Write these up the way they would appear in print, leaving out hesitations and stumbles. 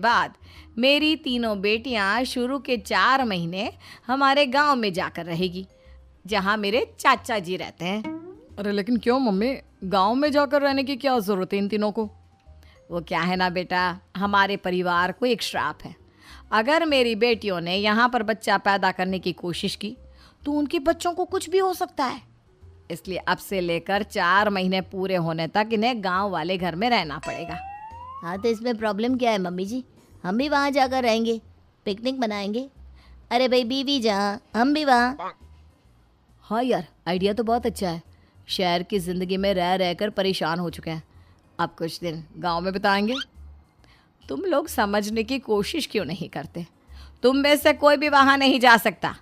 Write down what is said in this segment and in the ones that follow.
बाद मेरी तीनों बेटियां शुरू के 4 महीने हमारे गांव में जाकर रहेगी, जहां मेरे चाचा जी रहते हैं। अरे लेकिन क्यों मम्मी, गांव में जाकर रहने की क्या ज़रूरत है इन तीनों को? वो क्या है ना बेटा, हमारे परिवार को एक श्राप है। अगर मेरी बेटियों ने यहाँ पर बच्चा पैदा करने की कोशिश की तो उनके बच्चों को कुछ भी हो सकता है। इसलिए अब से लेकर 4 महीने पूरे होने तक इन्हें गांव वाले घर में रहना पड़ेगा। हाँ तो इसमें प्रॉब्लम क्या है मम्मी जी, हम भी वहाँ जाकर रहेंगे, पिकनिक मनाएंगे। अरे भाई बीवी जहाँ हम भी वहाँ। हाँ यार, आइडिया तो बहुत अच्छा है। शहर की ज़िंदगी में रह रहकर परेशान हो चुके हैं, अब कुछ दिन गांव में बिताएंगे। तुम लोग समझने की कोशिश क्यों नहीं करते? तुम में से कोई भी वहाँ नहीं जा सकता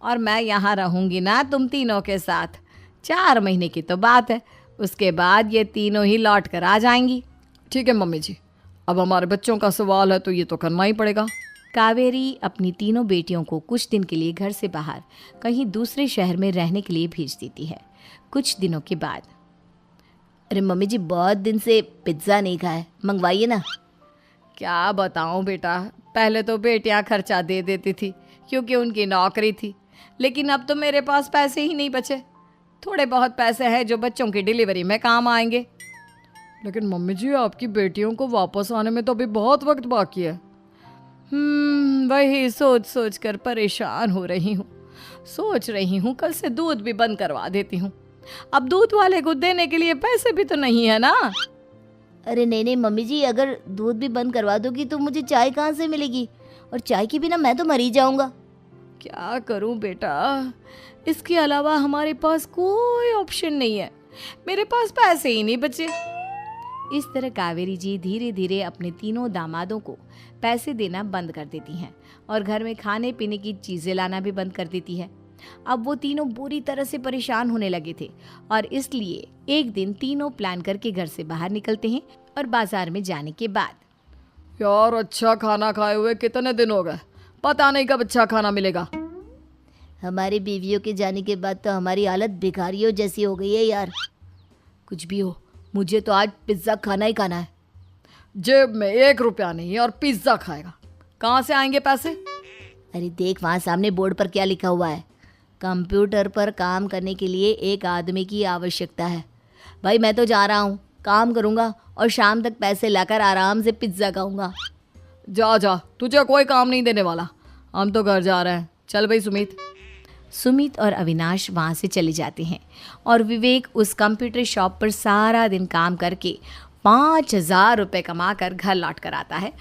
और मैं यहाँ रहूँगी ना तुम तीनों के साथ। 4 महीने की तो बात है, उसके बाद ये तीनों ही लौट कर आ जाएंगी। ठीक है मम्मी जी, अब हमारे बच्चों का सवाल है तो ये तो करना ही पड़ेगा। कावेरी अपनी तीनों बेटियों को कुछ दिन के लिए घर से बाहर कहीं दूसरे शहर में रहने के लिए भेज देती है। कुछ दिनों के बाद, अरे मम्मी जी बहुत दिन से पिज्ज़ा नहीं खाया, मंगवाइए ना। क्या बताऊं बेटा, पहले तो बेटियां खर्चा दे देती थी क्योंकि उनकी नौकरी थी, लेकिन अब तो मेरे पास पैसे ही नहीं बचे। थोड़े बहुत पैसे हैं जो बच्चों की डिलीवरी में काम आएंगे। लेकिन मम्मी जी, आपकी बेटियों को वापस आने में तो अभी बहुत वक्त बाकी है। वही सोच सोच कर परेशान हो रही हूँ। सोच रही हूँ कल से दूध भी बंद करवा देती हूँ। अब दूध वाले को देने के लिए पैसे भी तो नहीं है ना। अरे नहीं मम्मी जी, अगर दूध भी बंद करवा दोगी तो मुझे चाय कहाँ से मिलेगी, और चाय के बिना मैं तो मर ही जाऊंगा। क्या करूं बेटा, इसके अलावा हमारे पास कोई ऑप्शन नहीं है। मेरे पास पैसे ही नहीं बचे। इस तरह कावेरी जी धीरे धीरे अपने तीनों दामादों को पैसे देना बंद कर देती हैं और घर में खाने पीने की चीज़ें लाना भी बंद कर देती है। अब वो तीनों बुरी तरह से परेशान होने लगे थे और इसलिए एक दिन तीनों प्लान करके घर से बाहर निकलते हैं और बाजार में जाने के बाद, यार अच्छा खाना खाए हुए कितने दिन हो गए, पता नहीं कब अच्छा खाना मिलेगा। हमारी बीवियों के जाने के बाद तो हमारी हालत भिखारियों जैसी हो गई है यार। कुछ भी हो, मुझे तो आज पिज्ज़ा खाना ही खाना है। जेब में 1 रुपया नहीं और पिज्ज़ा खाएगा, कहाँ से आएंगे पैसे? अरे देख वहाँ सामने बोर्ड पर क्या लिखा हुआ है, कंप्यूटर पर काम करने के लिए एक आदमी की आवश्यकता है। भाई मैं तो जा रहा हूँ, काम करूँगा और शाम तक पैसे लाकर आराम से पिज्ज़ा खाऊंगा। जा जा, तुझे कोई काम नहीं देने वाला, हम तो घर जा रहे हैं। चल भाई सुमित। सुमित और अविनाश वहाँ से चले जाते हैं और विवेक उस कंप्यूटर शॉप पर सारा दिन काम करके 5,000 रुपये कमा कर घर लौट कर आता है